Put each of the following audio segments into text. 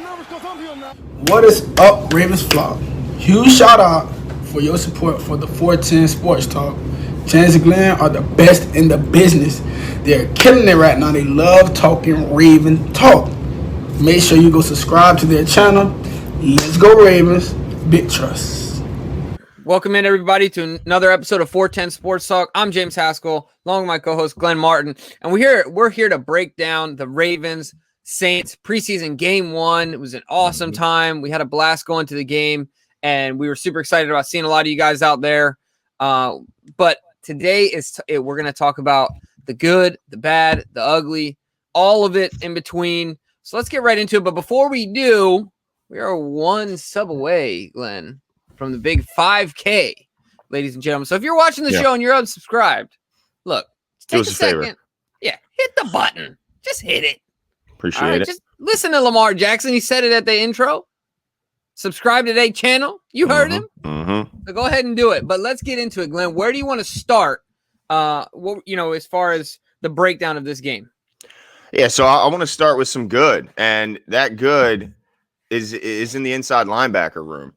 What is up, Ravens flock? Huge shout out for your support for the 410 Sports Talk. James and Glenn are the best in the business. They're killing it right now. They love talking Raven talk. Make sure you go subscribe to their channel. Let's go Ravens. Big trust. Welcome in, everybody, to another episode of 410 Sports Talk. I'm James Haskell, along with my co-host Glenn Martin, and we're here to break down the Ravens Saints preseason game one. It was an awesome time. We had a blast going to the game, and we were super excited about seeing a lot of you guys out there. But today we're going to talk about the good, the bad, the ugly, all of it in between. So let's get right into it. But before we do, we are one sub away, Glenn, from the big 5K, ladies and gentlemen. So if you're watching the show and you're unsubscribed, look, take a second. Favor. Yeah, hit the button. Just hit it. Appreciate it. Just listen to Lamar Jackson. He said it at the intro. Subscribe to their channel. You heard him. So go ahead and do it. But let's get into it, Glenn. Where do you want to start? As far as the breakdown of this game. Yeah, so I want to start with some good, and that good is in the inside linebacker room.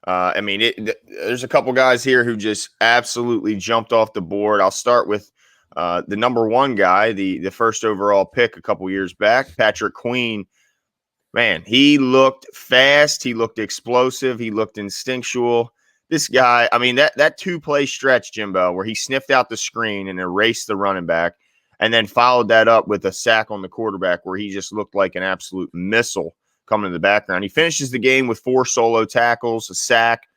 There's a couple guys here who just absolutely jumped off the board. I'll start with the number one guy, the first overall pick a couple years back, Patrick Queen. Man, he looked fast. He looked explosive. He looked instinctual. This guy, that two-play stretch, Jimbo, where he sniffed out the screen and erased the running back, and then followed that up with a sack on the quarterback where he just looked like an absolute missile coming in the background. He finishes the game with 4 solo tackles, a sack,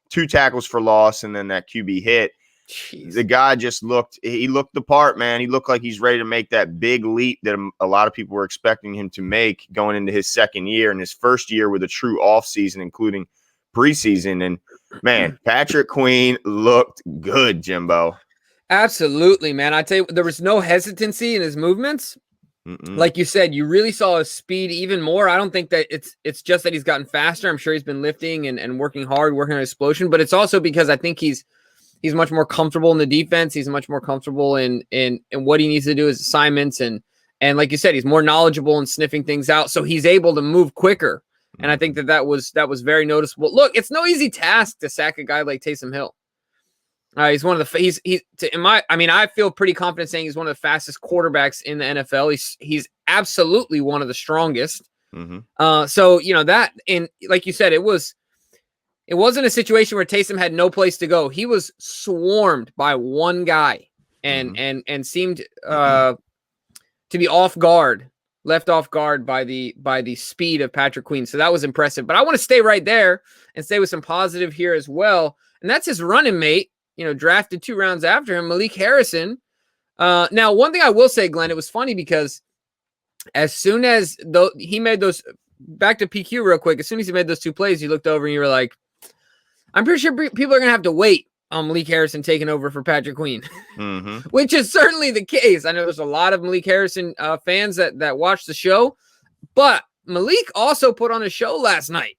2 tackles for loss, and then that QB hit. Jeez. The guy just looked the part, man. He looked like he's ready to make that big leap that a lot of people were expecting him to make going into his second year and his first year with a true offseason, including preseason. And, man, Patrick Queen looked good, Jimbo. Absolutely, man. I tell you, there was no hesitancy in his movements. Like you said, you really saw his speed even more. I don't think that it's just that he's gotten faster. I'm sure he's been lifting and working hard, working on explosion, but it's also because I think he's much more comfortable in the defense. He's much more comfortable in what he needs to do, his assignments. And like you said, he's more knowledgeable in sniffing things out. So he's able to move quicker. And I think that was very noticeable. Look, it's no easy task to sack a guy like Taysom Hill. He's one of the, I feel pretty confident saying he's one of the fastest quarterbacks in the NFL. He's absolutely one of the strongest. So, that, and like you said, it wasn't a situation where Taysom had no place to go. He was swarmed by one guy and seemed to be left off guard by the speed of Patrick Queen. So that was impressive. But I want to stay right there and stay with some positive here as well. And that's his running mate, drafted 2 rounds after him, Malik Harrison. Now, one thing I will say, Glenn, it was funny because as soon as he made those, back to PQ real quick, as soon as he made those 2 plays, you looked over and you were like, I'm pretty sure people are going to have to wait on Malik Harrison taking over for Patrick Queen, which is certainly the case. I know there's a lot of Malik Harrison fans that watch the show, but Malik also put on a show last night.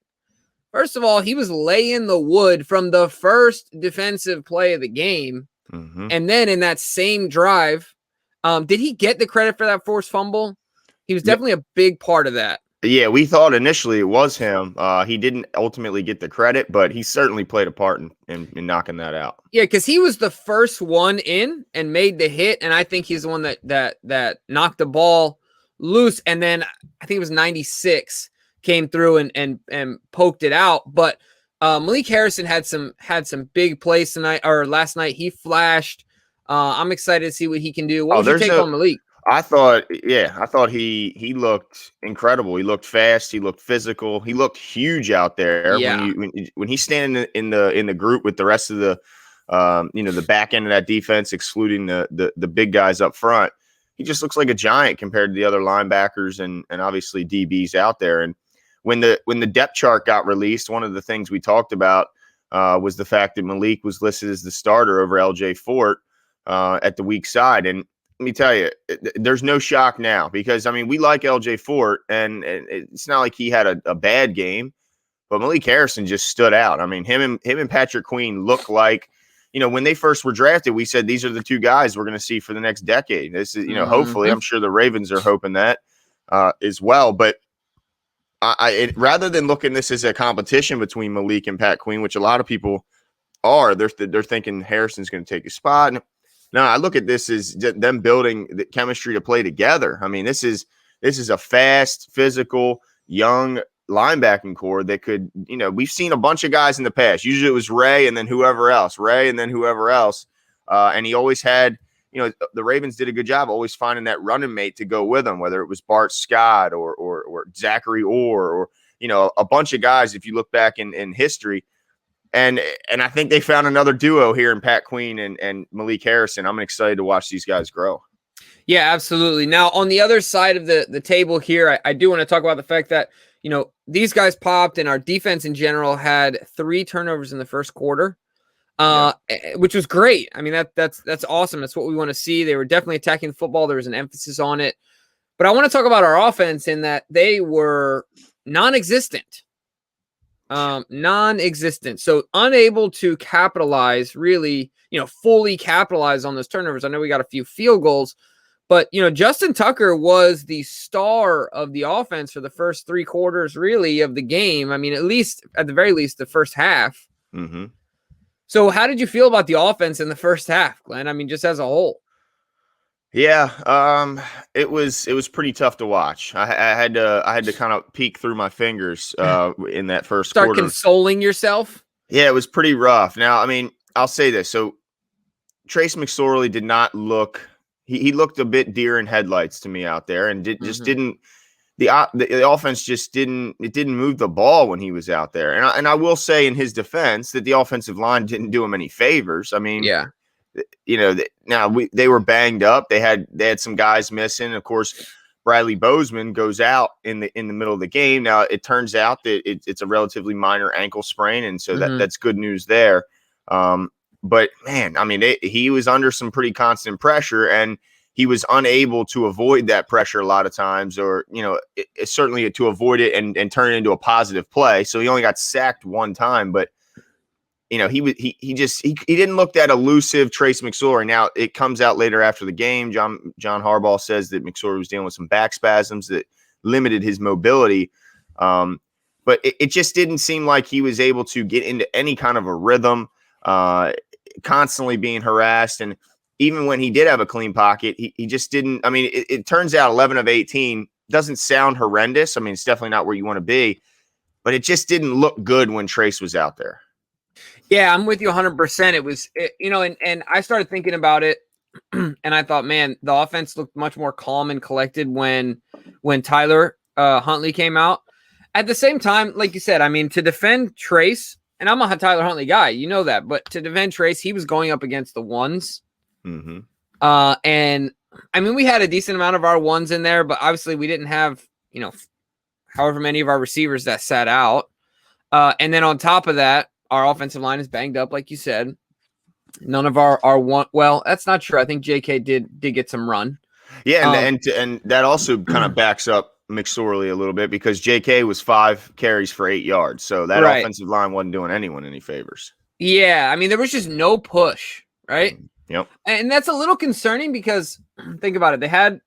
First of all, he was laying the wood from the first defensive play of the game. And then in that same drive, did he get the credit for that forced fumble? He was definitely a big part of that. Yeah, we thought initially it was him. He didn't ultimately get the credit, but he certainly played a part in knocking that out. Yeah, because he was the first one in and made the hit, and I think he's the one that knocked the ball loose. And then I think it was 96 came through and poked it out. But Malik Harrison had some big plays tonight or last night. He flashed. I'm excited to see what he can do. What was your take on Malik? I thought he looked incredible. He looked fast. He looked physical. He looked huge out there. Yeah. When he's standing in the group with the rest of the the back end of that defense, excluding the big guys up front, he just looks like a giant compared to the other linebackers and obviously DBs out there. And when the depth chart got released, one of the things we talked about was the fact that Malik was listed as the starter over LJ Fort at the weak side. And let me tell you, there's no shock now because, we like LJ Fort, and it's not like he had a bad game, but Malik Harrison just stood out. Him and Patrick Queen look like, when they first were drafted, we said these are the 2 guys we're going to see for the next decade. This is, hopefully, I'm sure the Ravens are hoping that as well. But rather than looking this as a competition between Malik and Pat Queen, which a lot of people are, they're thinking Harrison's going to take his spot. No, I look at this as them building the chemistry to play together. I mean, this is a fast, physical, young linebacking core that could, we've seen a bunch of guys in the past. Usually it was Ray and then whoever else, and he always had, the Ravens did a good job always finding that running mate to go with him, whether it was Bart Scott or Zachary Orr or, a bunch of guys, if you look back in history. And I think they found another duo here in Pat Queen and Malik Harrison. I'm excited to watch these guys grow. Yeah, absolutely. Now, on the other side of the table here, I do want to talk about the fact that, these guys popped and our defense in general had 3 turnovers in the first quarter, which was great. I mean, that's awesome. That's what we want to see. They were definitely attacking the football. There was an emphasis on it. But I want to talk about our offense in that they were non-existent. Non-existent. So unable to capitalize, really, fully capitalize on those turnovers. I know we got a few field goals, but, Justin Tucker was the star of the offense for the first 3 quarters, really, of the game. I mean, at the very least, the first half. Mm-hmm. So how did you feel about the offense in the first half, Glenn? I mean, just as a whole. Yeah, it was pretty tough to watch. I had to kind of peek through my fingers in that first quarter. Start consoling yourself. Yeah, it was pretty rough. Now, I mean, I'll say this. So Trace McSorley did not look. He looked a bit deer in headlights to me out there, and just didn't. The offense just didn't move the ball when he was out there. And I will say in his defense that the offensive line didn't do him any favors. I mean, yeah. They were banged up. They had some guys missing. Of course, Bradley Bozeman goes out in the middle of the game. Now it turns out that it's a relatively minor ankle sprain, and so that's good news there. But man, I mean, he was under some pretty constant pressure, and he was unable to avoid that pressure a lot of times, or certainly to avoid it and turn it into a positive play. So he only got sacked 1 time, but. He didn't look that elusive, Trace McSorley. Now it comes out later after the game. John Harbaugh says that McSorley was dealing with some back spasms that limited his mobility. But it just didn't seem like he was able to get into any kind of a rhythm, constantly being harassed. And even when he did have a clean pocket, he just didn't. I mean, it turns out 11 of 18 doesn't sound horrendous. I mean, it's definitely not where you want to be, but it just didn't look good when Trace was out there. Yeah, I'm with you 100%. It was, and I started thinking about it, and I thought, man, the offense looked much more calm and collected when Tyler Huntley came out. At the same time, like you said, I mean, to defend Trace, and I'm a Tyler Huntley guy, you know that, but to defend Trace, he was going up against the ones. Mm-hmm. And I mean, we had a decent amount of our ones in there, but obviously we didn't have, however many of our receivers that sat out. And then on top of that, our offensive line is banged up, like you said. None of our one. Well, that's not true. I think JK did get some run. Yeah, and that also kind of backs up McSorley a little bit because JK was 5 carries for 8 yards, so that offensive line wasn't doing anyone any favors. Yeah, I mean there was just no push, right? Yep. And that's a little concerning because think about it. They had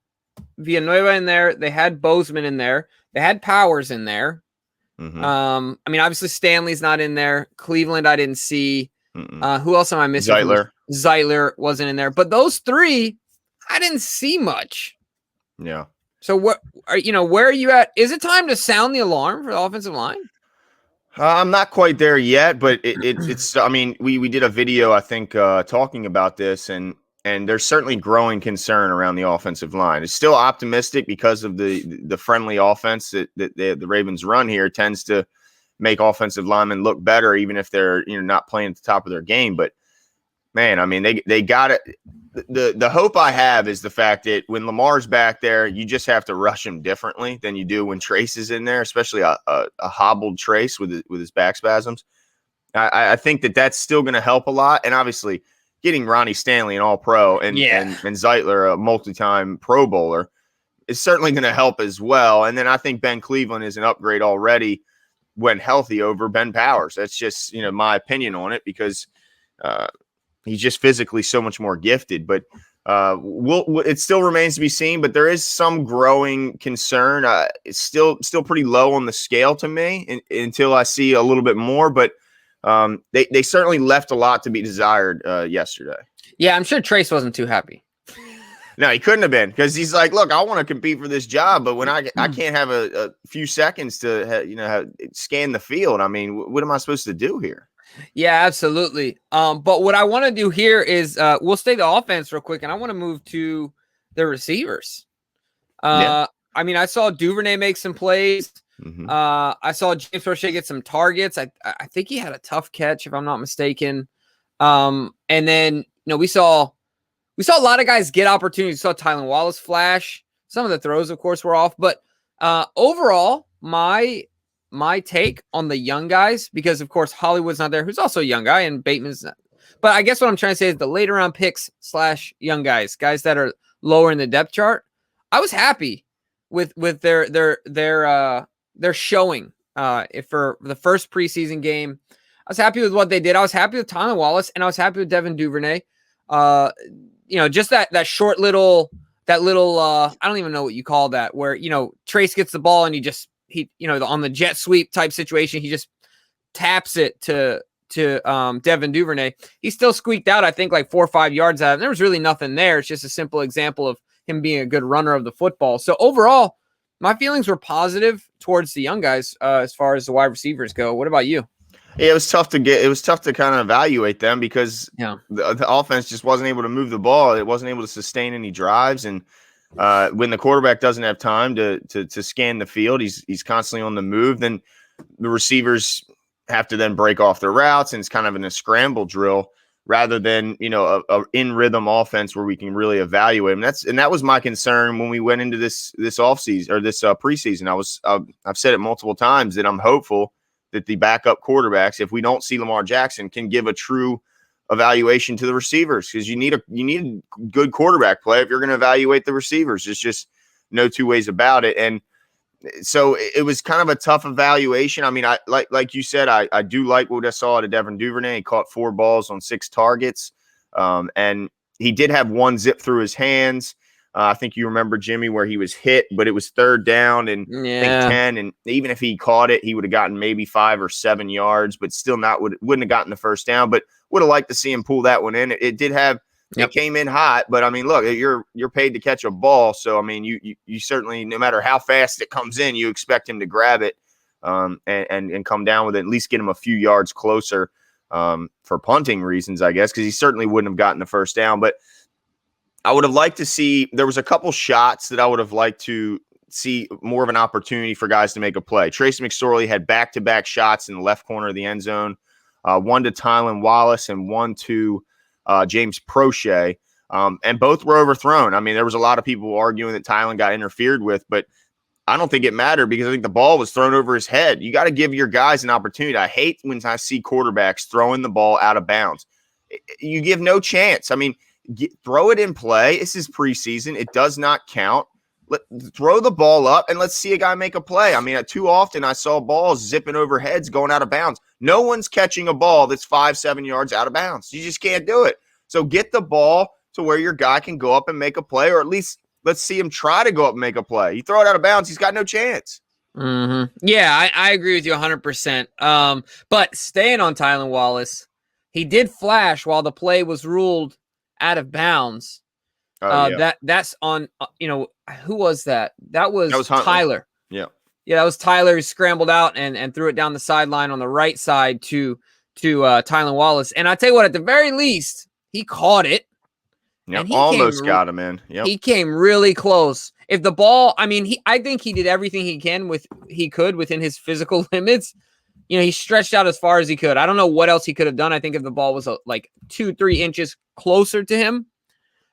Villanueva in there. They had Bozeman in there. They had Powers in there. Mm-hmm. I mean, obviously Stanley's not in there. Cleveland, I didn't see. Who else am I missing? Zeitler wasn't in there. But those 3, I didn't see much. Yeah. So where are you at? Is it time to sound the alarm for the offensive line? I'm not quite there yet, but it's. I mean, we did a video, I think, talking about this, and there's certainly growing concern around the offensive line. It's still optimistic because of the friendly offense that the Ravens run here tends to make offensive linemen look better, even if they're not playing at the top of their game. But man, I mean, they got it. The hope I have is the fact that when Lamar's back there, you just have to rush him differently than you do when Trace is in there, especially a hobbled Trace with his back spasms. I think that's still going to help a lot, and obviously. Getting Ronnie Stanley an All-Pro and Zeitler a multi-time Pro Bowler is certainly going to help as well. And then I think Ben Cleveland is an upgrade already when healthy over Ben Powers. That's just my opinion on it because he's just physically so much more gifted. But It still remains to be seen, but there is some growing concern. It's still pretty low on the scale to me until I see a little bit more. But they certainly left a lot to be desired yesterday. Yeah, I'm sure Trace wasn't too happy. No, he couldn't have been, because he's like, look, I want to compete for this job, but when I can't have a few seconds to scan the field. I mean, what am I supposed to do here? Yeah, absolutely. But what I want to do here is we'll stay the offense real quick, and I want to move to the receivers. I mean, I saw Duvernay make some plays. Mm-hmm. I saw James Roche get some targets. I think he had a tough catch, if I'm not mistaken. And then we saw a lot of guys get opportunities. We saw Tylan Wallace flash. Some of the throws, of course, were off, but overall, my take on the young guys, because of course Hollywood's not there, who's also a young guy, and Bateman's not. But I guess what I'm trying to say is the later round picks / young guys that are lower in the depth chart. I was happy with their showing for the first preseason game. I was happy with what they did. I was happy with Tylan Wallace, and I was happy with Devin Duvernay. Just that short little I don't even know what you call that, where Trace gets the ball and he on the jet sweep type situation, he just taps it to Devin Duvernay. He still squeaked out, I think, like 4 or 5 yards out. And there was really nothing there. It's just a simple example of him being a good runner of the football. So overall, my feelings were positive towards the young guys as far as the wide receivers go. What about you? Yeah, it was tough to kind of evaluate them, because the offense just wasn't able to move the ball. It wasn't able to sustain any drives. And when the quarterback doesn't have time to scan the field, he's constantly on the move. Then the receivers have to then break off their routes, and it's kind of in a scramble drill rather than a in rhythm offense where we can really evaluate them. And that was my concern when we went into this offseason or this preseason. I've said it multiple times that I'm hopeful that the backup quarterbacks, if we don't see Lamar Jackson, can give a true evaluation to the receivers, because you need a good quarterback play if you're going to evaluate the receivers. There's just no two ways about it. And so it was kind of a tough evaluation. I mean, I like you said, I do like what I saw out of Devin Duvernay. He caught 4 balls on 6 targets, and he did have one zip through his hands. I think you remember, Jimmy, where he was hit, but it was 3rd down and I think 10. And even if he caught it, he would have gotten maybe 5 or 7 yards, but still wouldn't have gotten the first down. But would have liked to see him pull that one in. It did have. Yep. It came in hot, but I mean, look, you're paid to catch a ball, so I mean, you certainly, no matter how fast it comes in, you expect him to grab it and come down with it, at least get him a few yards closer for punting reasons, I guess, because he certainly wouldn't have gotten the first down. But I would have liked to see, there was a couple shots that I would have liked to see more of an opportunity for guys to make a play. Trace McSorley had back-to-back shots in the left corner of the end zone, one to Tylan Wallace and one to James Prochet, and both were overthrown. I mean, there was a lot of people arguing that Tylan got interfered with, but I don't think it mattered, because I think the ball was thrown over his head. You got to give your guys an opportunity. I hate when I see quarterbacks throwing the ball out of bounds. You give no chance. I mean, throw it in play. This is preseason. It does not count. Throw the ball up and let's see a guy make a play. I mean, too often I saw balls zipping over heads going out of bounds. No one's catching a ball that's 5-7 yards out of bounds. You just can't do it. So get the ball to where your guy can go up and make a play, or at least let's see him try to go up and make a play. You throw it out of bounds, he's got no chance. Mm-hmm. Yeah, I agree with you 100%. But staying on Tylan Wallace, he did flash while the play was ruled out of bounds. That's on, who was that? That was Tyler. Yeah. Yeah, that was Tyler who scrambled out and threw it down the sideline on the right side to Tylan Wallace. And I tell you what, at the very least, he caught it. Yeah, almost got him in. Yep. He came really close. If the ball, I think he did everything he could within his physical limits. He stretched out as far as he could. I don't know what else he could have done. I think if the ball was like 2-3 inches closer to him,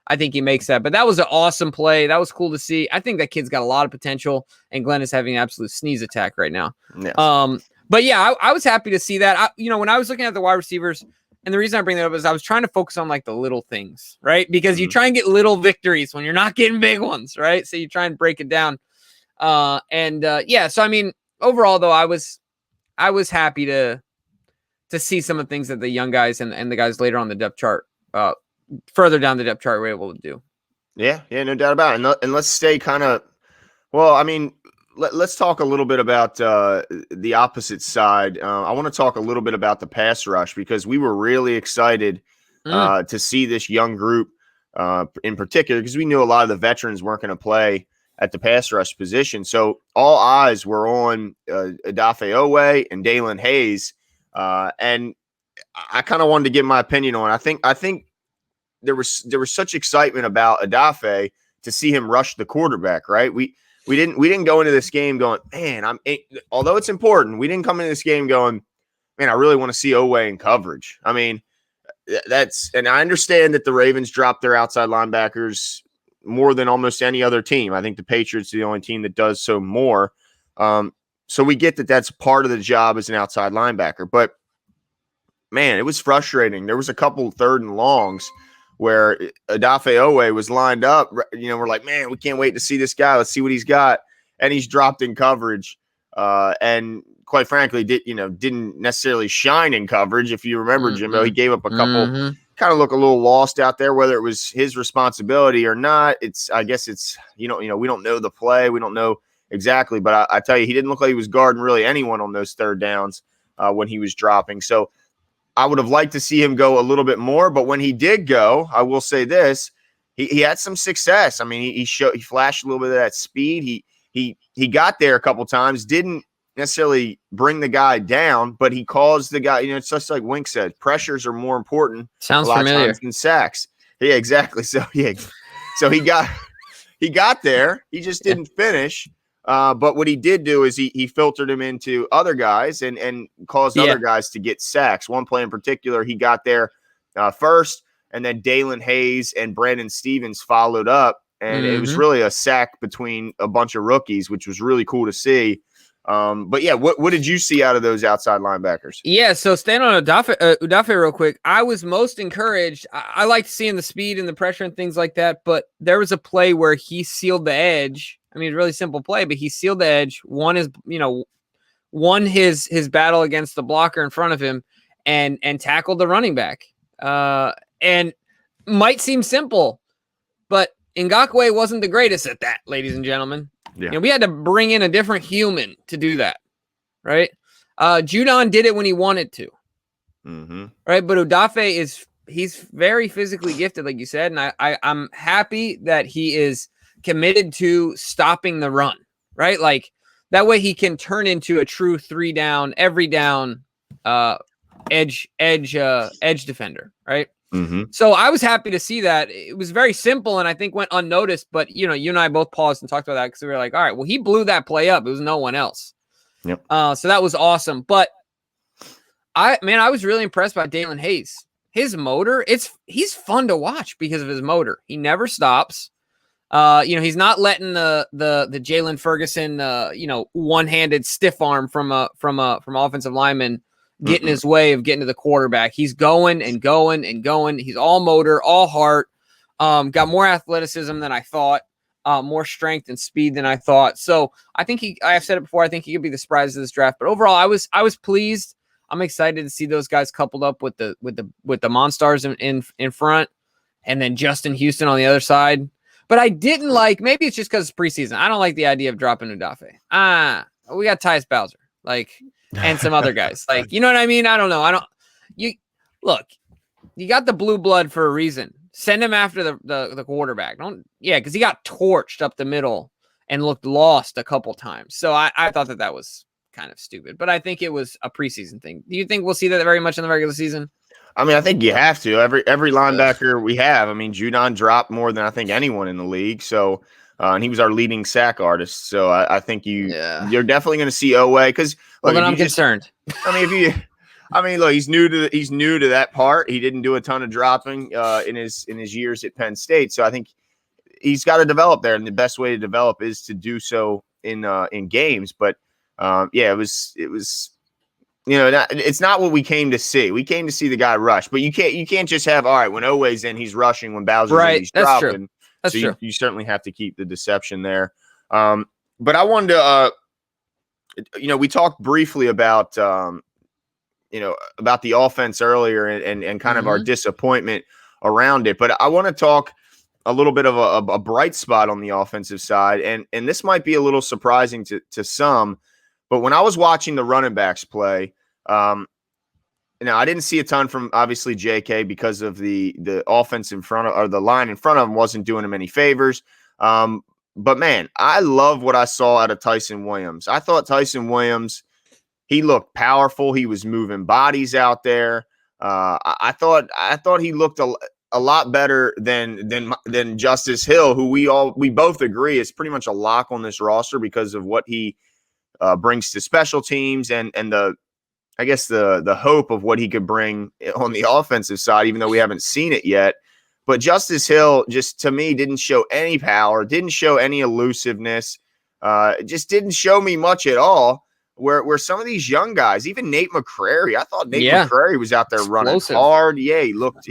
I think he makes that. But that was an awesome play. That was cool to see. I think that kid's got a lot of potential, and Glenn is having an absolute sneeze attack right now. Yes. But yeah, I was happy to see that. When I was looking at the wide receivers, and the reason I bring that up is I was trying to focus on like the little things, right? Because you try and get little victories when you're not getting big ones, right? So you try and break it down. So I mean, overall though, I was happy to see some of the things that the young guys and the guys later on the depth chart further down the depth chart we're able to do. Yeah, no doubt about it. And let's stay kind of, well, I mean, let's talk a little bit about the opposite side. I want to talk a little bit about the pass rush, because we were really excited to see this young group in particular, because we knew a lot of the veterans weren't going to play at the pass rush position. So all eyes were on Odafe Owe and Dalen Hayes. And I kind of wanted to give my opinion on it. I think there was such excitement about Odafe to see him rush the quarterback, right? We didn't go into this game going, man, although it's important, we didn't come into this game going, man, I really want to see Owe in coverage. I mean, and I understand that the Ravens dropped their outside linebackers more than almost any other team. I think the Patriots are the only team that does so more. So we get that that's part of the job as an outside linebacker. But, man, it was frustrating. There was a couple 3rd and longs where Odafe Owe was lined up. We're like, man, we can't wait to see this guy. Let's see what he's got. And he's dropped in coverage. And quite frankly, didn't necessarily shine in coverage. If you remember, Jimbo, he gave up a couple, kind of look a little lost out there, whether it was his responsibility or not. I guess it's, we don't know the play. We don't know exactly. But I tell you, he didn't look like he was guarding really anyone on those 3rd downs when he was dropping. So I would have liked to see him go a little bit more, but when he did go, I will say this, he had some success. I mean, he flashed a little bit of that speed. He got there a couple times, didn't necessarily bring the guy down, but he caused the guy, it's just like Wink said, pressures are more important. Sounds a lot familiar. of times than sacks. Yeah, exactly. So he got there. He just didn't finish. But what he did do is he filtered him into other guys and caused other guys to get sacks. One play in particular, he got there first, and then Dalen Hayes and Brandon Stevens followed up. And it was really a sack between a bunch of rookies, which was really cool to see. But yeah, what did you see out of those outside linebackers? Yeah, so staying on Odafe real quick, I was most encouraged. I liked seeing the speed and the pressure and things like that, but there was a play where he sealed the edge. I mean, really simple play, but he sealed the edge. Won his battle against the blocker in front of him, and tackled the running back. And might seem simple, but Ngakoue wasn't the greatest at that, ladies and gentlemen. Yeah. We had to bring in a different human to do that, right? Judon did it when he wanted to, right? But Odafe he's very physically gifted, like you said, and I'm happy that he is committed to stopping the run, right? Like that way he can turn into a true 3-down, every down edge defender, right? So I was happy to see that. It was very simple and I think went unnoticed, but you and I both paused and talked about that because we were like, all right, well, he blew that play up. It was no one else. Yep. So that was awesome. But I was really impressed by Dalen Hayes. His motor, he's fun to watch because of his motor. He never stops. He's not letting the Jalen Ferguson, one-handed stiff arm from offensive lineman get in his way of getting to the quarterback. He's going and going and going. He's all motor, all heart. Got more athleticism than I thought, more strength and speed than I thought. So I think I've said it before, I think he could be the surprise of this draft. But overall, I was pleased. I'm excited to see those guys coupled up with the Monstars in front, and then Justin Houston on the other side. But I didn't like, maybe it's just because it's preseason. I don't like the idea of dropping Odafe. We got Tyus Bowser, and some other guys. You know what I mean? I don't know. You got the blue blood for a reason. Send him after the quarterback. Because he got torched up the middle and looked lost a couple times. So I thought that was kind of stupid. But I think it was a preseason thing. Do you think we'll see that very much in the regular season? I mean, I think you have to. Every linebacker we have. I mean, Judon dropped more than I think anyone in the league. So, and he was our leading sack artist. So I think you're definitely going to see Owe because. Well, then I'm concerned. Look, he's new to that part. He didn't do a ton of dropping in his years at Penn State. So I think he's got to develop there, and the best way to develop is to do so in games. But it was. It's not what we came to see. We came to see the guy rush, but you can't just have, all right, when Owe's in, he's rushing, when Bowser's in, he's dropping. True. That's true. You certainly have to keep the deception there. But I wanted to, we talked briefly about, about the offense earlier and kind of our disappointment around it. But I want to talk a little bit of a bright spot on the offensive side, and this might be a little surprising to some, but when I was watching the running backs play, now I didn't see a ton from obviously JK because of the offense in front of, or the line in front of him wasn't doing him any favors. But man, I love what I saw out of Tyson Williams. I thought Tyson Williams, he looked powerful. He was moving bodies out there. I thought he looked a lot better than Justice Hill, who we both agree is pretty much a lock on this roster because of what he brings to special teams and the hope of what he could bring on the offensive side, even though we haven't seen it yet. But Justice Hill just, to me, didn't show any power, didn't show any elusiveness, just didn't show me much at all. Where some of these young guys, even Nate McCrary, I thought Nate McCrary was out there running hard. Yeah, he looked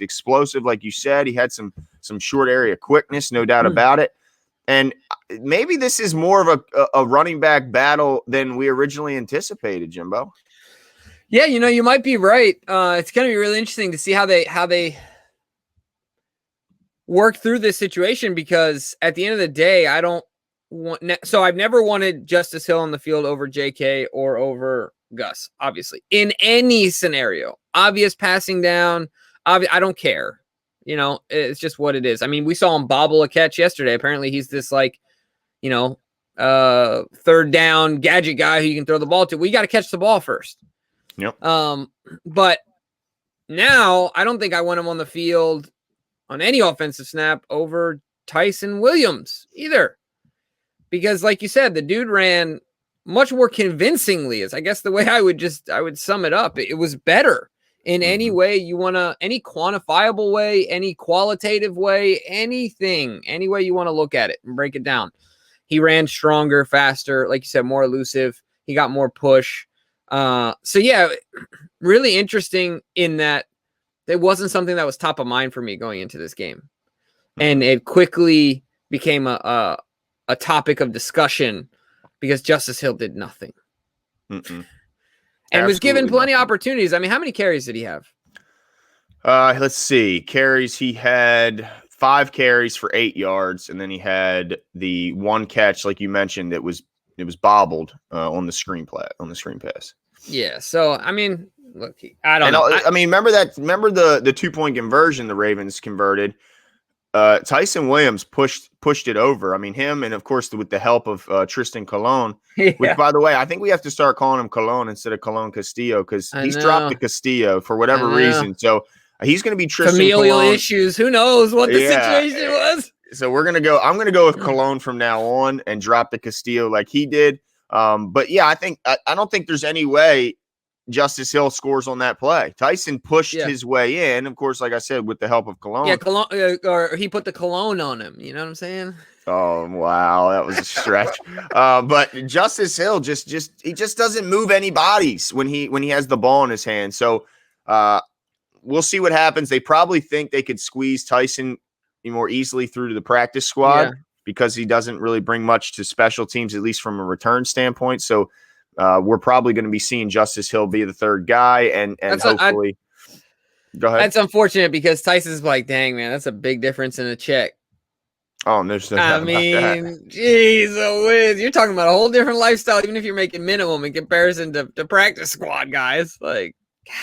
explosive, like you said. He had some short area quickness, no doubt about it. And maybe this is more of a running back battle than we originally anticipated, Jimbo. Yeah, you might be right. It's going to be really interesting to see how they work through this situation, because at the end of the day, I've never wanted Justice Hill on the field over JK or over Gus, obviously, in any scenario. Obvious passing down, I don't care. It's just what it is. I mean, we saw him bobble a catch yesterday. Apparently he's this third down gadget guy who you can throw the ball to. We got to catch the ball first. Yep. But now I don't think I want him on the field on any offensive snap over Tyson Williams either. Because like you said, the dude ran much more convincingly, is I guess the way I would sum it up. It was better in any way you want to, any quantifiable way, any qualitative way, anything, any way you want to look at it and break it down. He ran stronger, faster, like you said, more elusive. He got more push. So yeah, really interesting in that it wasn't something that was top of mind for me going into this game. And it quickly became a topic of discussion because Justice Hill did nothing. And was given plenty of opportunities. I mean, how many carries did he have? Let's see. Carries, he had 5 carries for 8 yards, and then he had the one catch, like you mentioned, it was bobbled on the screen pass. Yeah. So I mean, look, I don't know. I mean, remember the 2-point conversion the Ravens converted. Tyson Williams pushed it over. I mean, him, and of course with the help of Tristan Colon, which, by the way, I think we have to start calling him Colon instead of Colon Castillo, because he's dropped the Castillo for whatever reason. So he's going to be Tristan familial Colon. Issues. Who knows what the situation was? So I'm going to go with Colon from now on and drop the Castillo like he did. But yeah, I don't think there's any way Justice Hill scores on that play. Tyson pushed his way in, of course, like I said, with the help of Cologne. Yeah, Cologne, or he put the cologne on him. You know what I'm saying? Oh wow, that was a stretch. But Justice Hill he just doesn't move any bodies when he has the ball in his hand. So we'll see what happens. They probably think they could squeeze Tyson more easily through to the practice squad because he doesn't really bring much to special teams, at least from a return standpoint. So we're probably going to be seeing Justice Hill be the third guy, and hopefully. Go ahead. That's unfortunate because Tyson's like, dang, man, that's a big difference in a check. Oh, there's no doubt about that. Geez, you're talking about a whole different lifestyle, even if you're making minimum in comparison to practice squad guys. Like,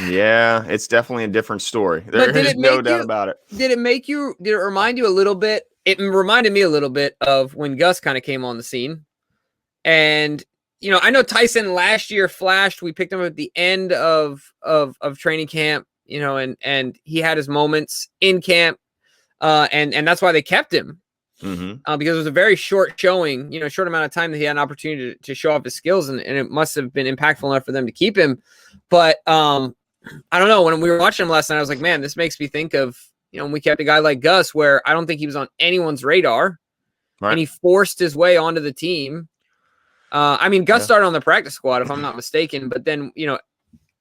yeah, it's definitely a different story. There's no doubt about it. Did it remind you a little bit? It reminded me a little bit of when Gus kind of came on the scene. And, I know Tyson last year flashed. We picked him at the end of training camp, and he had his moments in camp. And that's why they kept him. Because it was a very short showing, short amount of time that he had an opportunity to show off his skills, and it must have been impactful enough for them to keep him. But I don't know. When we were watching him last night, I was like, man, this makes me think of, when we kept a guy like Gus, where I don't think he was on anyone's radar, and he forced his way onto the team. Gus started on the practice squad, if I'm not mistaken, but then,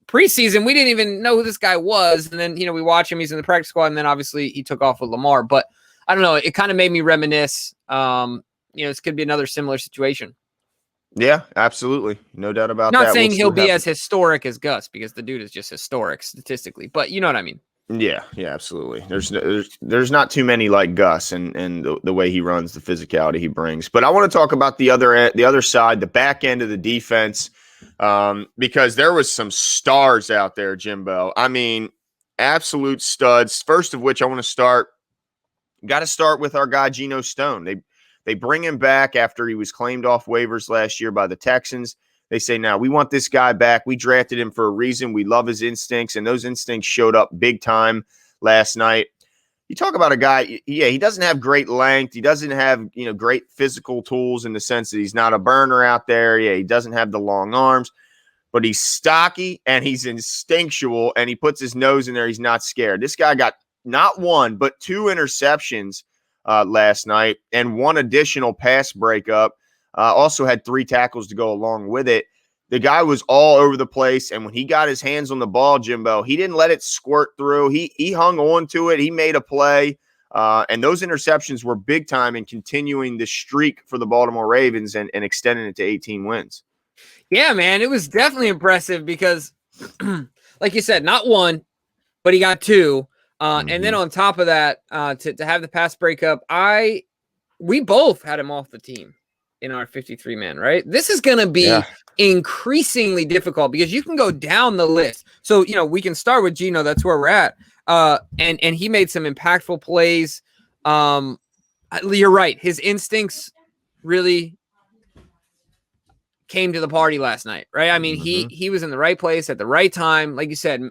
preseason, we didn't even know who this guy was. And then, we watch him, he's in the practice squad, and then obviously he took off with Lamar. But I don't know. It kind of made me reminisce. This could be another similar situation. Yeah, absolutely. No doubt about that. Not saying he'll be as historic as Gus, because the dude is just historic statistically, but you know what I mean? Yeah, absolutely. There's not too many like Gus and the way he runs, the physicality he brings. But I want to talk about the other side, the back end of the defense, because there was some stars out there, Jimbo. I mean, absolute studs. First of which I want to start with our guy Geno Stone. They bring him back after he was claimed off waivers last year by the Texans. They say, now we want this guy back. We drafted him for a reason. We love his instincts, and those instincts showed up big time last night. You talk about a guy, he doesn't have great length. He doesn't have, great physical tools in the sense that he's not a burner out there. Yeah, he doesn't have the long arms, but he's stocky and he's instinctual, and he puts his nose in there. He's not scared. This guy got not one, but 2 interceptions last night and 1 additional pass breakup. Also had 3 tackles to go along with it. The guy was all over the place, and when he got his hands on the ball, Jimbo, he didn't let it squirt through. He hung on to it. He made a play, and those interceptions were big time in continuing the streak for the Baltimore Ravens and extending it to 18 wins. Yeah, man, it was definitely impressive because, like you said, not 1, but he got 2. And then on top of that, to have the pass breakup, we both had him off the team in our 53-man, right? This is going to be increasingly difficult because you can go down the list. So, we can start with Geno. That's where we're at. And he made some impactful plays. You're right. His instincts really came to the party last night, right? I mean, he was in the right place at the right time. Like you said,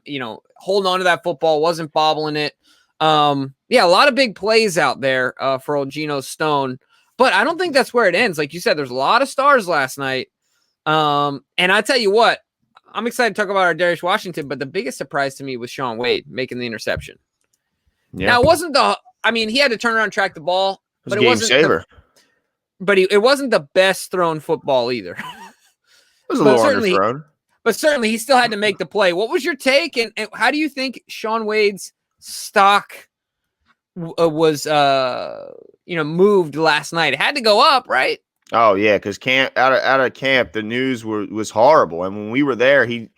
holding on to that football, wasn't bobbling it. A lot of big plays out there for old Geno Stone. But I don't think that's where it ends. Like you said, there's a lot of stars last night. And I tell you what, I'm excited to talk about our Darius Washington, but the biggest surprise to me was Shaun Wade making the interception. Yeah. Now, it wasn't he had to turn around and track the ball. But it wasn't saver. It wasn't the best thrown football either. It was a little underthrown. But certainly he still had to make the play. What was your take? And how do you think Shaun Wade's stock was moved last night? It had to go up, right? Oh yeah, because out of camp, the news was horrible, and when we were there, he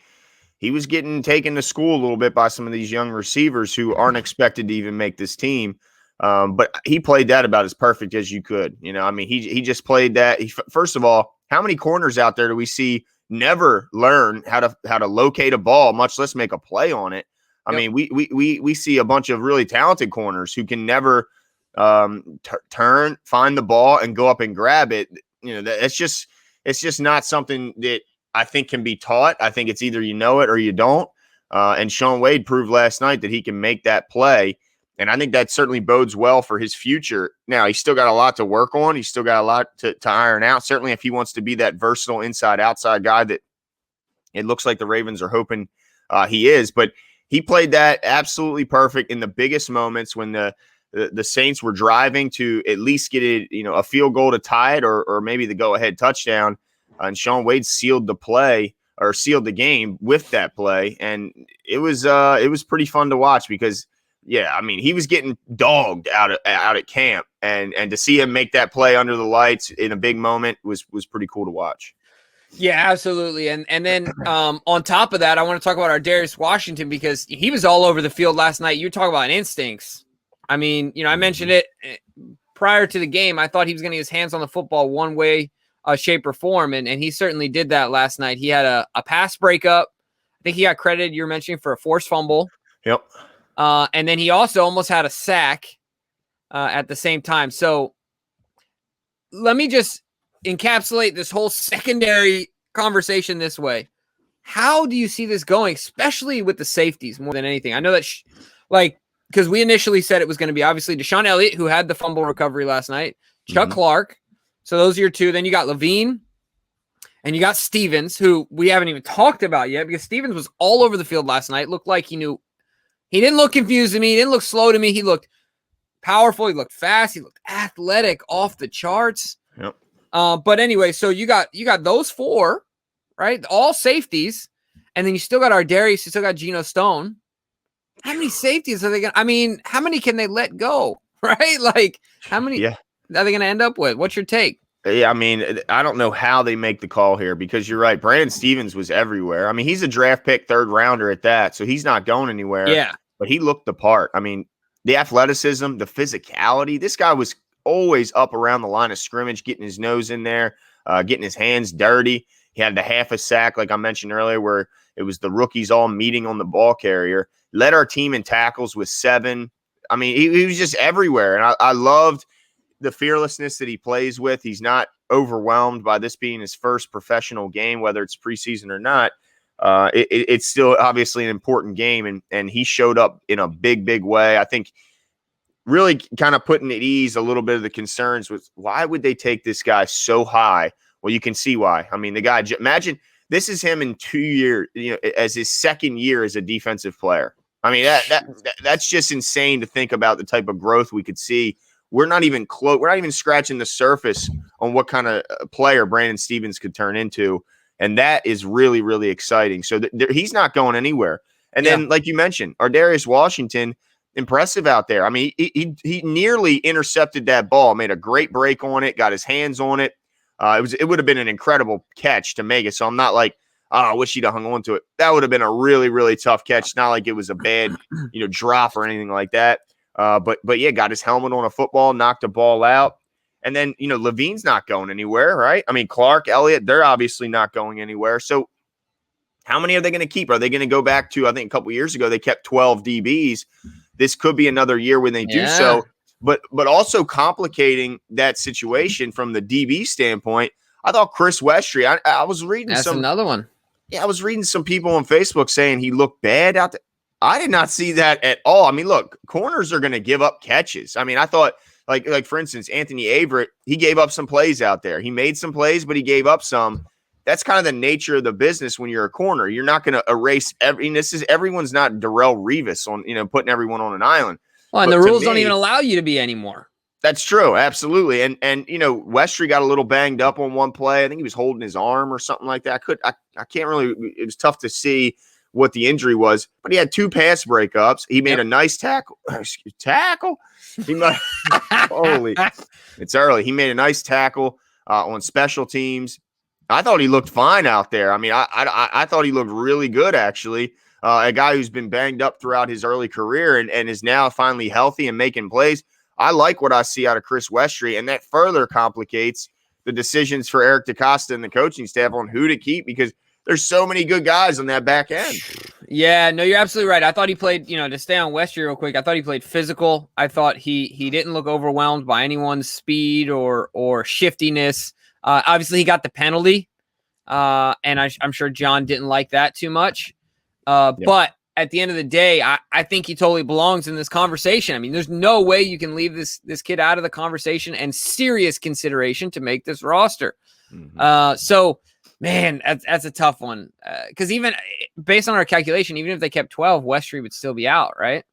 was getting taken to school a little bit by some of these young receivers who aren't expected to even make this team. But he played that about as perfect as you could. He just played that. First of all, how many corners out there do we see never learn how to locate a ball, much less make a play on it? I mean, we see a bunch of really talented corners who can never turn, find the ball, and go up and grab it. It's just not something that I think can be taught. I think it's either you know it or you don't. And Shaun Wade proved last night that he can make that play. And I think that certainly bodes well for his future. Now, he's still got a lot to work on. He's still got a lot to iron out. Certainly, if he wants to be that versatile inside-outside guy that it looks like the Ravens are hoping he is. But he played that absolutely perfect in the biggest moments when the Saints were driving to at least get it, a field goal to tie it or maybe the go-ahead touchdown. And Shaun Wade sealed the game with that play. And it was pretty fun to watch because – yeah, I mean, he was getting dogged out at camp, and to see him make that play under the lights in a big moment was pretty cool to watch. Yeah, absolutely. And then on top of that, I want to talk about our Darius Washington because he was all over the field last night. You talk about instincts. I mean, I mentioned it prior to the game. I thought he was going to get his hands on the football one way, shape, or form, and he certainly did that last night. He had a pass breakup. I think he got credited, you're mentioning, for a forced fumble. Yep. And then he also almost had a sack at the same time. So let me just encapsulate this whole secondary conversation this way. How do you see this going, especially with the safeties more than anything? I know that, because we initially said it was going to be obviously Deshaun Elliott, who had the fumble recovery last night, Chuck Clark. So those are your 2. Then you got Levine and you got Stevens, who we haven't even talked about yet because Stevens was all over the field last night. Looked like he knew. He didn't look confused to me. He didn't look slow to me. He looked powerful. He looked fast. He looked athletic, off the charts. Yep. But anyway, so you got those 4, right? All safeties, and then you still got our Darius. You still got Geno Stone. How many safeties are they going to? I mean, how many can they let go? Right? Like, how many are they going to end up with? What's your take? Yeah, I mean, I don't know how they make the call here because you're right. Brandon Stevens was everywhere. I mean, he's a draft pick, 3rd rounder at that, so he's not going anywhere. Yeah. but he looked the part. I mean, the athleticism, the physicality. This guy was always up around the line of scrimmage, getting his nose in there, getting his hands dirty. He had the half a sack, like I mentioned earlier, where it was the rookies all meeting on the ball carrier. Led our team in tackles with 7. I mean, he was just everywhere. And I loved the fearlessness that he plays with. He's not overwhelmed by this being his first professional game, whether it's preseason or not. It's still obviously an important game, and he showed up in a big way. I think really kind of putting at ease a little bit of the concerns with why would they take this guy so high? Well, you can see why. I mean, the guy, imagine this is him in 2 years, as his second year as a defensive player. I mean, that's just insane to think about the type of growth we could see. We're not even close. We're not even scratching the surface on what kind of player Brandon Stevens could turn into. And that is really, really exciting. So he's not going anywhere. And then, like you mentioned, Ardarius Washington, impressive out there. I mean, he nearly intercepted that ball, made a great break on it, got his hands on it. It would have been an incredible catch to make it. So I'm not like, oh, I wish he'd have hung on to it. That would have been a really, really tough catch. It's not like it was a bad, drop or anything like that. But yeah, got his helmet on a football, knocked a ball out. And then, Levine's not going anywhere, right? I mean, Clark, Elliott, they're obviously not going anywhere. So how many are they going to keep? Are they going to go back to, I think a couple years ago, they kept 12 DBs. This could be another year when they do so. But also complicating that situation from the DB standpoint, I thought Chris Westry, I was reading That's another one. Yeah, I was reading some people on Facebook saying he looked bad out there. I did not see that at all. I mean, look, corners are going to give up catches. I mean, I thought, like for instance, Anthony Averett, he gave up some plays out there. He made some plays, but he gave up some. That's kind of the nature of the business when you're a corner. You're not going to erase everyone's not Darrelle Revis on, putting everyone on an island. Well, and the rules don't even allow you to be anymore. That's true. Absolutely. And Westry got a little banged up on one play. I think he was holding his arm or something like that. I can't really, it was tough to see what the injury was, but he had 2 pass breakups. He made a nice tackle. Tackle? Holy, it's early. He made a nice tackle on special teams. I thought he looked fine out there. I mean, I thought he looked really good, actually. A guy who's been banged up throughout his early career and is now finally healthy and making plays. I like what I see out of Chris Westry, and that further complicates the decisions for Eric DeCosta and the coaching staff on who to keep because there's so many good guys on that back end. Yeah, no, you're absolutely right. I thought he played, to stay on Westry real quick, I thought he played physical. I thought he didn't look overwhelmed by anyone's speed or shiftiness. Obviously, he got the penalty, and I'm sure John didn't like that too much. But at the end of the day, I think he totally belongs in this conversation. I mean, there's no way you can leave this kid out of the conversation and serious consideration to make this roster. Mm-hmm. So, man, that's a tough one. Because even based on our calculation, even if they kept 12, Westry would still be out, right?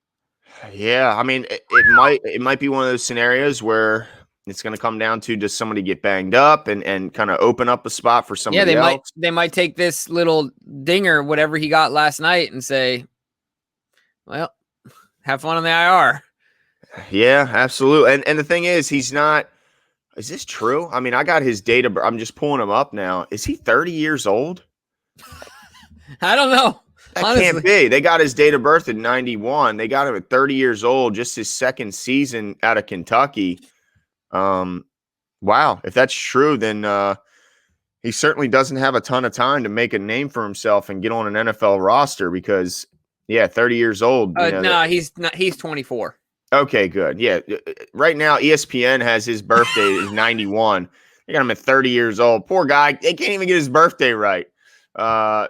Yeah, I mean, it might be one of those scenarios where it's going to come down to does somebody get banged up and kind of open up a spot for somebody else? They might take this little dinger, whatever he got last night, and say, well, have fun on the IR. Yeah, absolutely. And the thing is, he's not – is this true? I mean, I got his date of birth. I'm just pulling him up now. Is he 30 years old? I don't know. That honestly can't be. They got his date of birth in 91. They got him at 30 years old, just his second season out of Kentucky. Wow. If that's true, then he certainly doesn't have a ton of time to make a name for himself and get on an NFL roster because, 30 years old. He's 24. Okay, good. Yeah. Right now, ESPN has his birthday is 91. They got him at 30 years old. Poor guy. They can't even get his birthday right.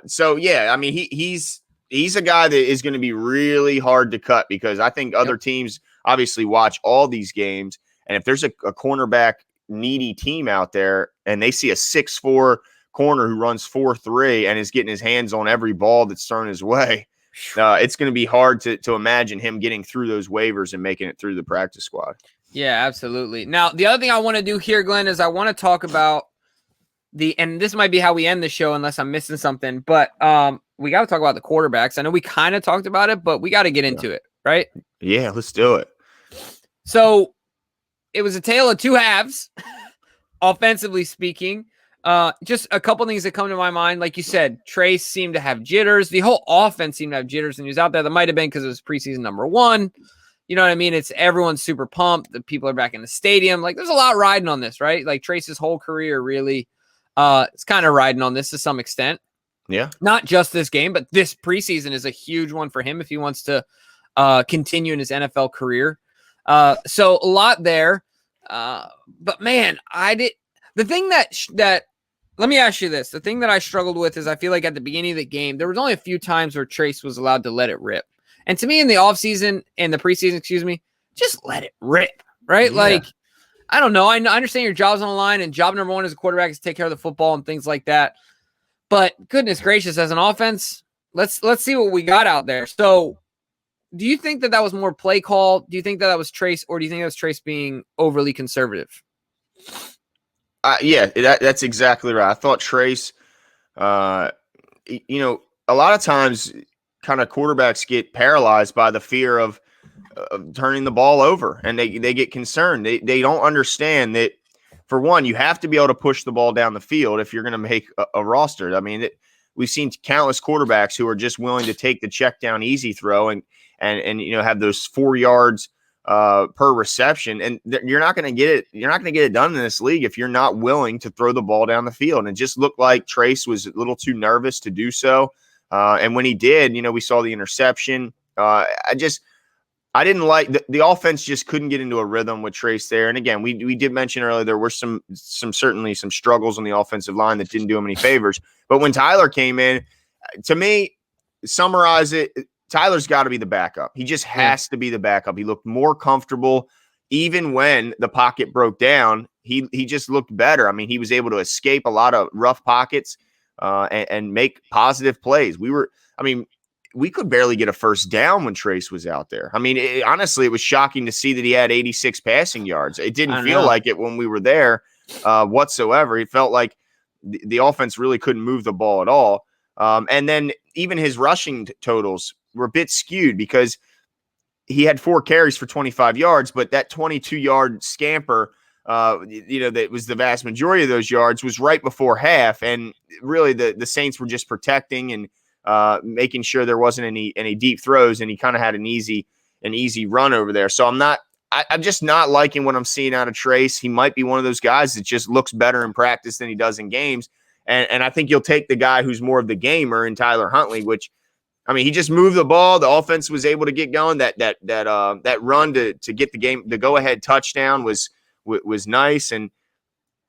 So I mean, he's a guy that is going to be really hard to cut because I think other teams obviously watch all these games. And if there's a cornerback needy team out there and they see a 6'4" corner who runs 4.3 and is getting his hands on every ball that's thrown his way, it's going to be hard to imagine him getting through those waivers and making it through the practice squad. Yeah, absolutely. Now, the other thing I want to do here, Glenn, is I want to talk about and this might be how we end the show unless I'm missing something, but we got to talk about the quarterbacks. I know we kind of talked about it, but we got to get into it, right? Yeah, let's do it. So it was a tale of two halves, offensively speaking. Just a couple things that come to my mind. Like you said, Trace seemed to have jitters. The whole offense seemed to have jitters, and he was out there. That might have been because it was preseason number 1. You know what I mean? It's everyone's super pumped. The people are back in the stadium. Like, there's a lot riding on this, right? Like, Trace's whole career really, it's kind of riding on this to some extent. Yeah. Not just this game, but this preseason is a huge one for him if he wants to continue in his NFL career. So a lot there. But man, the thing that let me ask you this. The thing that I struggled with is I feel like at the beginning of the game, there was only a few times where Trace was allowed to let it rip. And to me, in the offseason, in the preseason, just let it rip, right? Yeah. Like, I don't know. I understand your job's on the line, and job number 1 as a quarterback is to take care of the football and things like that. But goodness gracious, as an offense, let's see what we got out there. So do you think that was more play call? Do you think that was Trace, or do you think that was Trace being overly conservative? Yeah, that's exactly right. I thought Trace, a lot of times kind of quarterbacks get paralyzed by the fear of turning the ball over, and they get concerned. They don't understand that, for one, you have to be able to push the ball down the field if you're going to make a roster. I mean, we've seen countless quarterbacks who are just willing to take the check down easy throw and have those 4 yards per reception, and you're not going to get it. You're not going to get it done in this league if you're not willing to throw the ball down the field. And it just looked like Trace was a little too nervous to do so. And when he did, we saw the interception. I didn't like the offense. Just couldn't get into a rhythm with Trace there. And again, we did mention earlier there were certainly some struggles on the offensive line that didn't do him any favors. But when Tyler came in, to me, summarize it. Tyler's got to be the backup. He just has to be the backup. He looked more comfortable. Even when the pocket broke down, he just looked better. I mean, he was able to escape a lot of rough pockets and make positive plays. We could barely get a first down when Trace was out there. I mean, honestly, it was shocking to see that he had 86 passing yards. It didn't feel like it when we were there whatsoever. It felt like the offense really couldn't move the ball at all. And then even his rushing totals were a bit skewed because he had 4 carries for 25 yards, but that 22-yard scamper, that was the vast majority of those yards, was right before half. And really the Saints were just protecting and making sure there wasn't any deep throws, and he kind of had an easy run over there. So I'm just not liking what I'm seeing out of Trace. He might be one of those guys that just looks better in practice than he does in games. And I think you'll take the guy who's more of the gamer in Tyler Huntley, which, I mean, he just moved the ball. The offense was able to get going. That run to get the game, the go-ahead touchdown was nice. And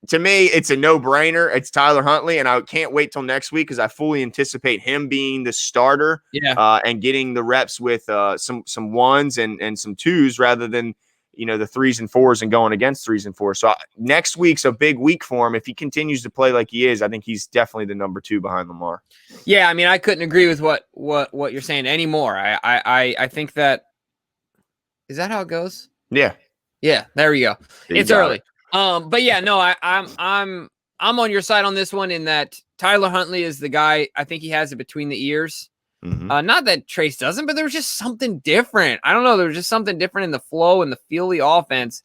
to me, it's a no-brainer. It's Tyler Huntley, and I can't wait till next week because I fully anticipate him being the starter and getting the reps with some ones and some twos rather than the 3s and 4s and going against 3s and 4s. So next week's a big week for him. If he continues to play like he is, I think he's definitely the number 2 behind Lamar. Yeah, I mean, I couldn't agree with what you're saying anymore. I think that is that how it goes? Yeah. Yeah, there we go. It's early. But yeah, no, I'm on your side on this one in that Tyler Huntley is the guy. I think he has it between the ears. Mm-hmm. Not that Trace doesn't, but there was just something different. I don't know. There was just something different in the flow and the feel of the offense.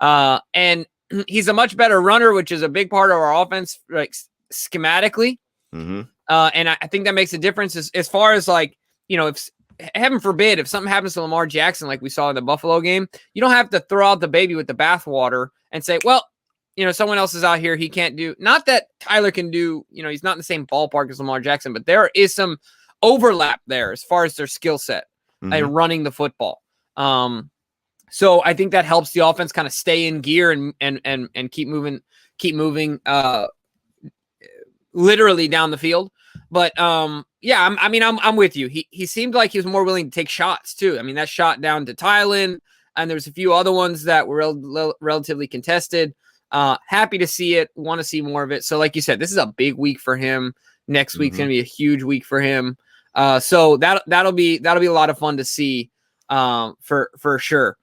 And he's a much better runner, which is a big part of our offense, like schematically. Mm-hmm. And I think that makes a difference as far as like, if heaven forbid, if something happens to Lamar Jackson, like we saw in the Buffalo game, you don't have to throw out the baby with the bathwater and say, well, someone else is out here. He can't do, not that Tyler can do, he's not in the same ballpark as Lamar Jackson, but there is some overlap there as far as their skill set and running the football. So I think that helps the offense kind of stay in gear and keep moving literally down the field. But yeah, I'm with you. He seemed like he was more willing to take shots too. I mean, that shot down to Thailand, and there's a few other ones that were relatively contested. Happy to see it. Want to see more of it. So like you said, this is a big week for him. Next week's going to be a huge week for him. So that'll be a lot of fun to see for sure.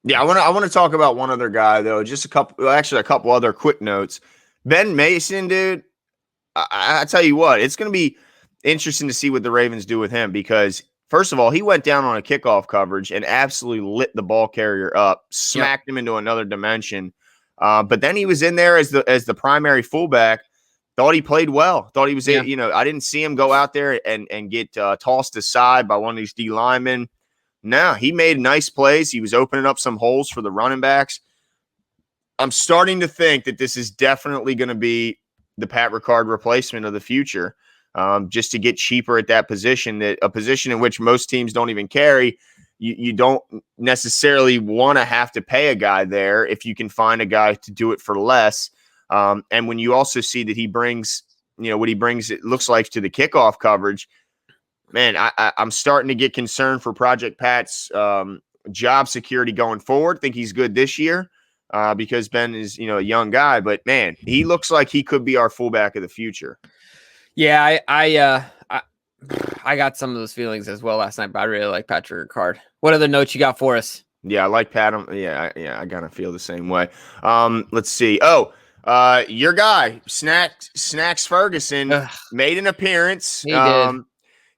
Yeah, I want to talk about one other guy though. Just a couple other quick notes. Ben Mason, dude. I tell you what, it's going to be interesting to see what the Ravens do with him because, first of all, he went down on a kickoff coverage and absolutely lit the ball carrier up, smacked him into another dimension. But then he was in there as the primary fullback, Thought he played well. Thought he was, Yeah. I didn't see him go out there and get tossed aside by one of these D linemen. No, he made nice plays. He was opening up some holes for the running backs. I'm starting to think that this is definitely going to be the Pat Ricard replacement of the future, just to get cheaper at that position, that a position in which most teams don't even carry. You don't necessarily want to have to pay a guy there if you can find a guy to do it for less. And when you also see that he brings, what he brings, it looks like, to the kickoff coverage, man, I'm starting to get concerned for Project Pat's job security going forward. Think he's good this year because Ben is, a young guy, but man, he looks like he could be our fullback of the future. Yeah, I got some of those feelings as well last night, but I really like Patrick Ricard. What other notes you got for us? Yeah, I like Pat. Yeah, I kind of feel the same way. Let's see. Your guy, Snacks Ferguson, made an appearance. He did.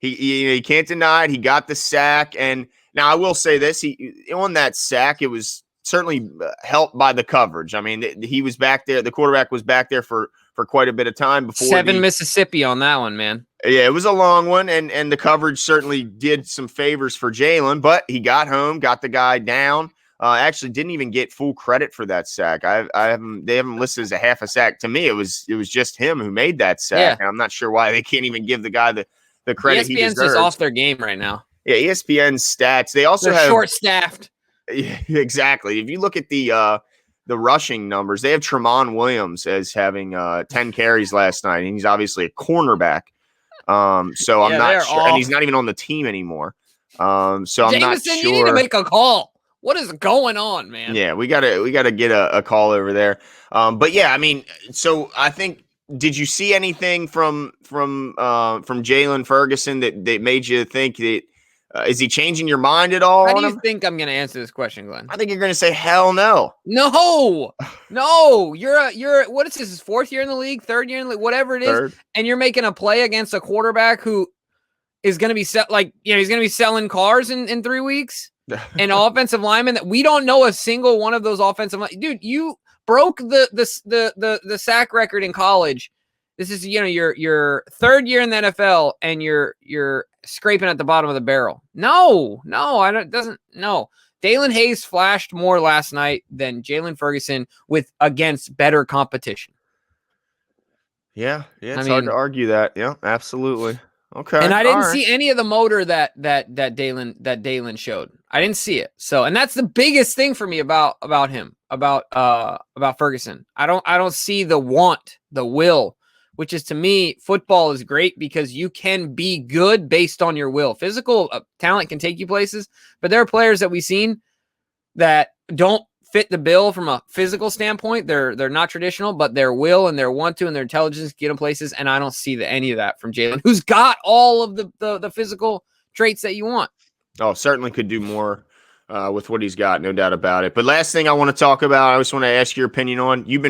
He can't deny it. He got the sack, and now I will say this: on that sack, it was certainly helped by the coverage. I mean, he was back there. The quarterback was back there for quite a bit of time before. 7 Mississippi on that one, man. Yeah, it was a long one, and the coverage certainly did some favors for Jalen, but he got home, got the guy down. Actually didn't even get full credit for that sack. They haven't listed as a half a sack. To me, it was just him who made that sack. Yeah. And I'm not sure why they can't even give the guy the credit he deserves. ESPN's just off their game right now. Yeah, ESPN's stats. They also They're have short-staffed. Yeah, exactly. If you look at the rushing numbers, they have Tremont Williams as having 10 carries last night, and he's obviously a cornerback. So I'm not sure, and he's not even on the team anymore. So I'm not sure. You need to make a call. What is going on, man? Yeah, we gotta get a call over there. But yeah, I mean, so I think, did you see anything from Jalen Ferguson that made you think that is he changing your mind at all? How do you think I'm going to answer this question, Glenn? I think you're going to say hell no. No. You're what is this? His 4th year in the league, 3rd year in the league, whatever it is, Third. And you're making a play against a quarterback who is going to be he's going to be selling cars in 3 weeks. An offensive lineman that we don't know a single one of those offensive linemen. Dude, you broke the sack record in college. This is your 3rd year in the NFL, and you're scraping at the bottom of the barrel. No. Dalen Hayes flashed more last night than Jalen Ferguson against better competition. Yeah, it's hard to argue that. Yeah, absolutely. Okay. And I didn't see any of the motor that Dalen showed. I didn't see it. So, and that's the biggest thing for me about him, about Ferguson. I don't see the want, the will, which is, to me, football is great because you can be good based on your will. Physical talent can take you places, but there are players that we've seen that don't fit the bill from a physical standpoint. They're not traditional, but their will and their want to and their intelligence get them places. And I don't see any of that from Jalen, who's got all of the physical traits that you want. Oh, certainly could do more with what he's got, no doubt about it. But last thing I want to talk about, I just want to ask your opinion on. You've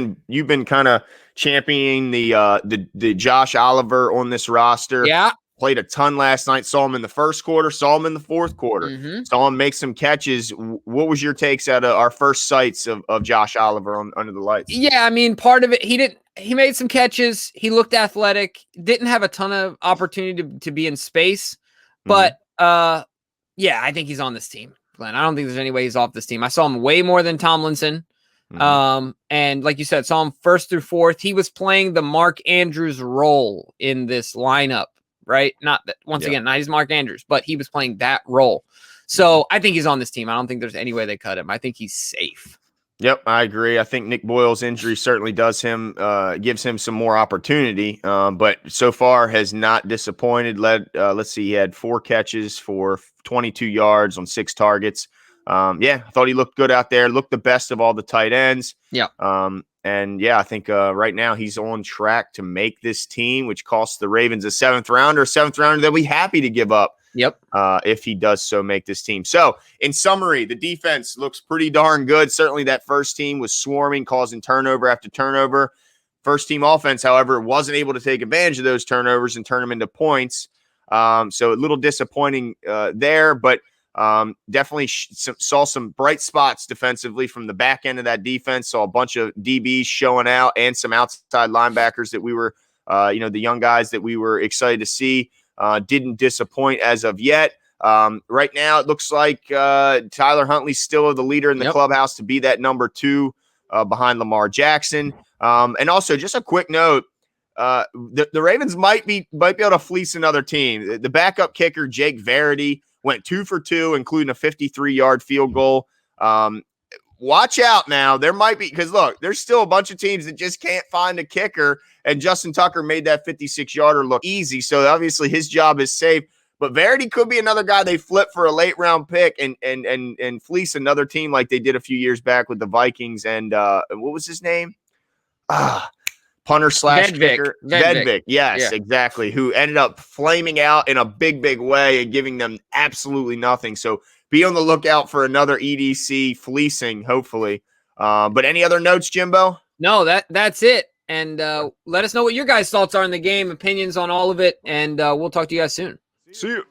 been kind of championing the Josh Oliver on this roster. Yeah. Played a ton last night. Saw him in the first quarter. Saw him in the fourth quarter. Mm-hmm. Saw him make some catches. What was your takes out of our first sights of Josh Oliver under the lights? Yeah, I mean, part of it, he made some catches. He looked athletic. Didn't have a ton of opportunity to be in space. But, yeah, I think he's on this team, Glenn. I don't think there's any way he's off this team. I saw him way more than Tomlinson. Mm-hmm. And like you said, saw him 1st through 4th. He was playing the Mark Andrews role in this lineup. Right? Not that again, not he's Mark Andrews, but he was playing that role. So I think he's on this team. I don't think there's any way they cut him. I think he's safe. Yep, I agree. I think Nick Boyle's injury certainly gives him some more opportunity, but so far has not disappointed. Let's see, he had 4 catches for 22 yards on 6 targets. I thought he looked good out there. Looked the best of all the tight ends. Yeah. And I think right now he's on track to make this team, which costs the Ravens a 7th rounder they'll be happy to give up. Yep. If he does so make this team. So in summary, the defense looks pretty darn good. Certainly that first team was swarming, causing turnover after turnover. First team offense, however, wasn't able to take advantage of those turnovers and turn them into points. So a little disappointing there, but definitely saw some bright spots defensively from the back end of that defense. Saw a bunch of DBs showing out and some outside linebackers that we were The young guys that we were excited to see didn't disappoint as of yet. Right now, it looks like Tyler Huntley's still the leader in the clubhouse to be that number 2 behind Lamar Jackson. And also, just a quick note, the Ravens might be able to fleece another team. The backup kicker, Jake Verity, went 2 for 2, including a 53-yard field goal. Watch out now. There might be, because look, there's still a bunch of teams that just can't find a kicker, and Justin Tucker made that 56-yarder look easy. So obviously his job is safe. But Verity could be another guy they flip for a late-round pick and fleece another team like they did a few years back with the Vikings and what was his name? Punter slash kicker. Vedvik. Yes, exactly. Who ended up flaming out in a big, big way and giving them absolutely nothing. So be on the lookout for another EDC fleecing, hopefully. But any other notes, Jimbo? No, that's it. And let us know what your guys' thoughts are in the game, opinions on all of it, and we'll talk to you guys soon. See you.